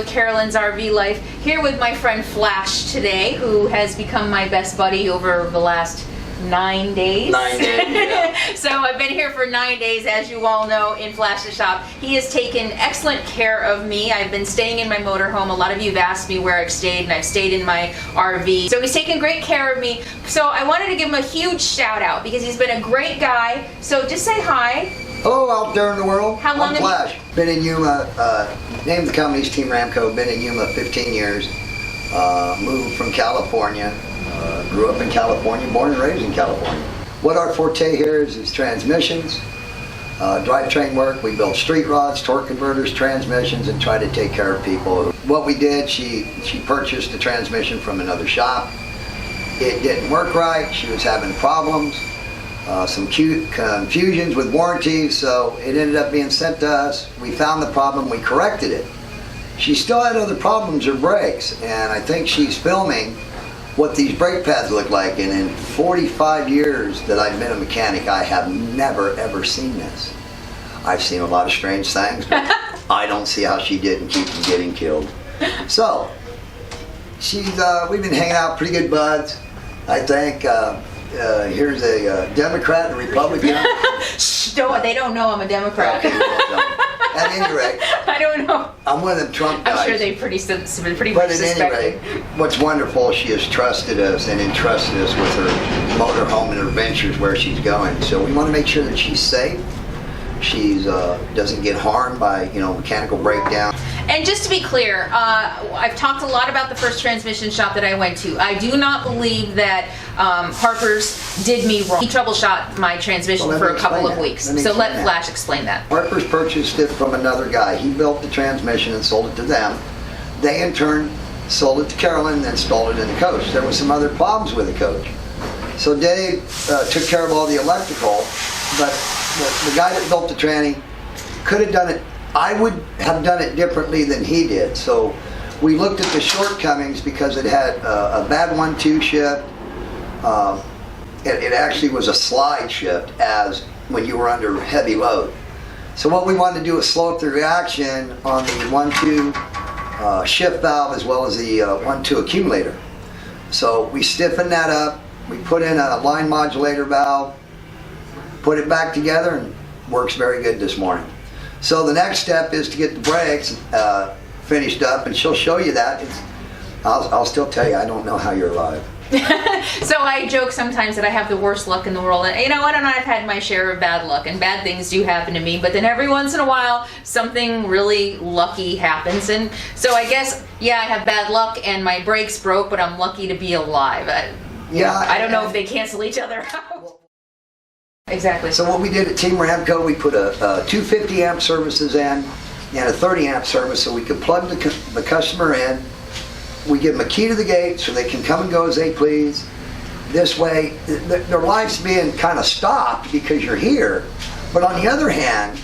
with Carolyn's RV Life, here with my friend Flash today, who has become my best buddy over the last 9 days. 9 days, yeah. So I've been here for 9 days, as you all know, in Flash's shop. He has taken excellent care of me. I've been staying in my motorhome. A lot of you have asked me where I've stayed, and I've stayed in my RV. So he's taken great care of me. So I wanted to give him a huge shout out because he's been a great guy. So just say hi. Hello out there in the world. How long I'm Flash. Been in Yuma, named the company's Team Ramco, been in Yuma 15 years. Moved from California. Grew up in California, born and raised in California. What our forte here is transmissions, drivetrain work. We build street rods, torque converters, transmissions, and try to take care of people. What we did, she purchased a transmission from another shop. It didn't work right. She was having problems, some confusions with warranties, so it ended up being sent to us. We found the problem, we corrected it. She still had other problems, her brakes, and I think she's filming what these brake pads look like, and in 45 years that I've been a mechanic, I have never ever seen this. I've seen a lot of strange things, but I don't see how she didn't keep from getting killed. So we've been hanging out, pretty good buds. I think here's a Democrat and a Republican. Shh, they don't know I'm a Democrat. Okay, well, at any rate, I don't know. I'm one of them Trump guys. I'm sure they've pretty But much at suspected. any rate, what's wonderful, she has trusted us and entrusted us with her motorhome and her ventures where she's going. So we want to make sure that she's safe. She's doesn't get harmed by mechanical breakdown. And just to be clear, I've talked a lot about the first transmission shop that I went to. I do not believe that Harper's did me wrong. He troubleshot my transmission for a couple of weeks. So let Flash explain that. Harper's purchased it from another guy. He built the transmission and sold it to them. They in turn sold it to Carolyn and installed it in the coach. There were some other problems with the coach. So Dave took care of all the electrical, but the guy that built the tranny could have done it. I would have done it differently than he did. So we looked at the shortcomings because it had a bad 1-2 shift. It actually was a slide shift as when you were under heavy load. So what we wanted to do is slow up the reaction on the 1-2 shift valve as well as the 1-2 accumulator. So we stiffened that up. We put in a line modulator valve, put it back together, and works very good this morning. So the next step is to get the brakes finished up, and she'll show you that. I'll still tell you, I don't know how you're alive. So I joke sometimes that I have the worst luck in the world. And you know what? And I've had my share of bad luck, and bad things do happen to me. But then every once in a while, something really lucky happens. And so I guess, yeah, I have bad luck, and my brakes broke, but I'm lucky to be alive. I don't know if they cancel each other out. Exactly. So what we did at Team Ramco, we put a 250 amp services in and a 30 amp service so we could plug the customer in. We give them a key to the gate so they can come and go as they please. This way, their life's being kind of stopped because you're here, but on the other hand,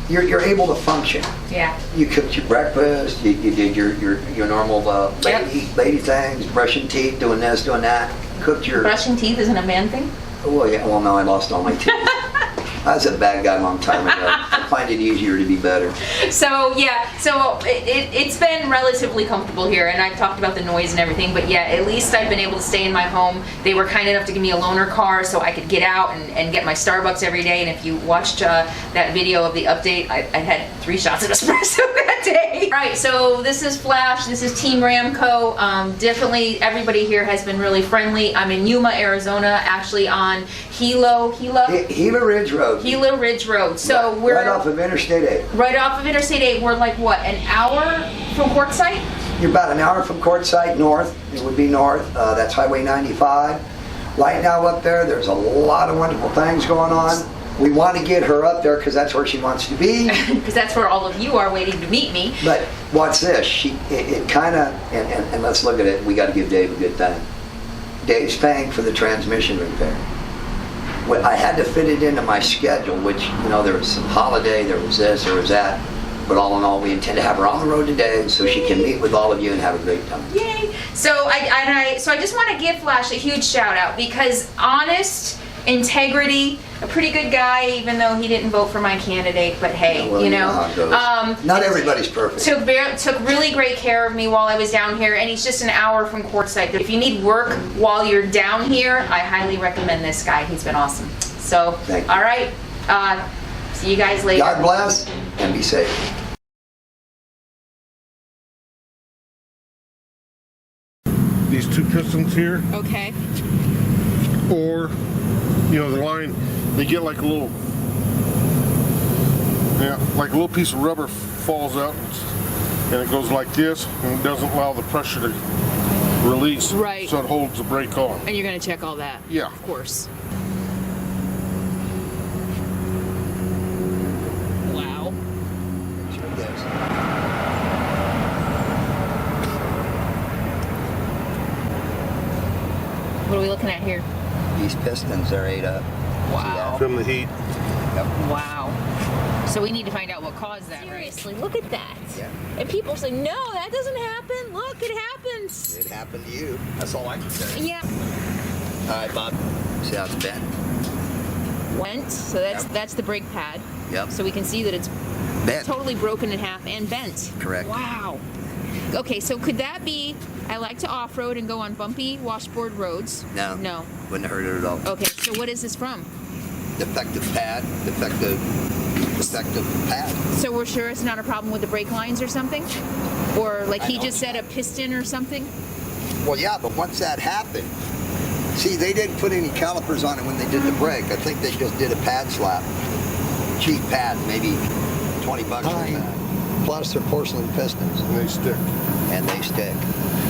you're able to function. Yeah. You cooked your breakfast, you did your normal lady things, brushing teeth, doing this, doing that. Cooked your... Brushing teeth isn't a man thing? Well, yeah. Well, no, I lost all my teeth. I was a bad guy a long time ago. I find it easier to be better. So yeah, so it's been relatively comfortable here, and I've talked about the noise and everything, but yeah, at least I've been able to stay in my home. They were kind enough to give me a loaner car so I could get out and get my Starbucks every day, and if you watched that video of the update, I had 3 shots of espresso that day. Right, so this is Flash, this is Team Ramco. Definitely everybody here has been really friendly. I'm in Yuma, Arizona, actually on Gila Ridge Road. Gila Ridge Road. So we're right off of Interstate 8. Right off of Interstate 8. We're like what, an hour from Quartzsite? You're about an hour from Quartzsite north. It would be north. That's Highway 95. Right now up there's a lot of wonderful things going on. We want to get her up there because that's where she wants to be. Because that's where all of you are waiting to meet me. But what's this? It kind of, and let's look at it. We got to give Dave a good thing. Dave's paying for the transmission repair. I had to fit it into my schedule, which, there was some holiday, there was this, there was that. But all in all, we intend to have her on the road today so she can meet with all of you and have a great time. Yay! So I just want to give Flash a huge shout out because honest integrity, a pretty good guy, even though he didn't vote for my candidate. But hey, Yeah, well, you know, how it goes. Not everybody's perfect. took really great care of me while I was down here, and he's just an hour from Quartzsite. If you need work while you're down here, I highly recommend this guy. He's been awesome. So, Thank you. all right, see you guys later. God bless and be safe. These two pistons here, Okay. or you know, the line, they get like a little, yeah, like a little piece of rubber falls out, and it goes like this, and it doesn't allow the pressure to release, Right. so it holds the brake on. And you're gonna check all that. Yeah. Of course. Wow. What are we looking at here? These pistons are ate up. Wow. From the heat. Wow. So we need to find out what caused that. Seriously, look at that. Yeah. And people say, no, that doesn't happen. Look, it happens. It happened to you. That's all I can say. Yeah. All right, Bob. See how it's bent? Went. So that's the brake pad. Yep. So we can see that it's Bent. totally broken in half and bent. Correct. Wow. Okay, so could that be, I like to off-road and go on bumpy washboard roads. No. No. Wouldn't hurt it at all. Okay, so what is this from? Defective pad. Defective pad. So we're sure it's not a problem with the brake lines or something? Or like he just said, a piston or something? Well, yeah, but once that happened, see, they didn't put any calipers on it when they did the brake. I think they just did a pad slap. Cheap pad, maybe 20 bucks for that. Plus they're porcelain pistons. And they stick. And they stick.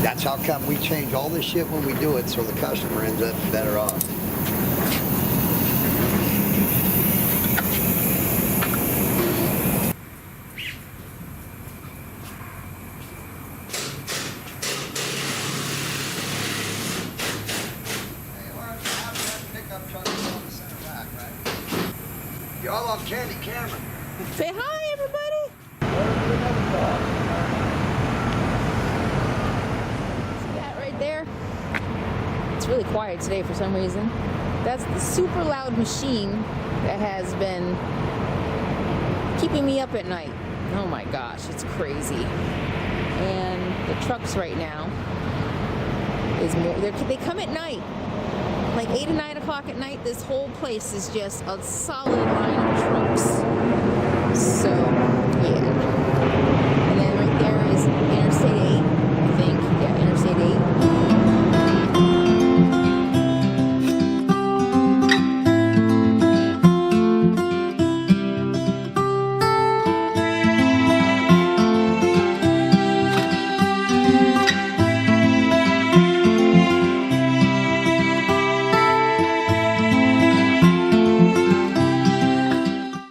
That's how come we change all this shit when we do it, so the customer ends up better off. Y'all on Candy Cameron. Say hi, everybody. See that right there? It's really quiet today for some reason. That's the super loud machine that has been keeping me up at night. Oh my gosh, it's crazy. And the trucks right now is more, they come at night. Like 8 to 9 o'clock at night, this whole place is just a solid line of trucks. So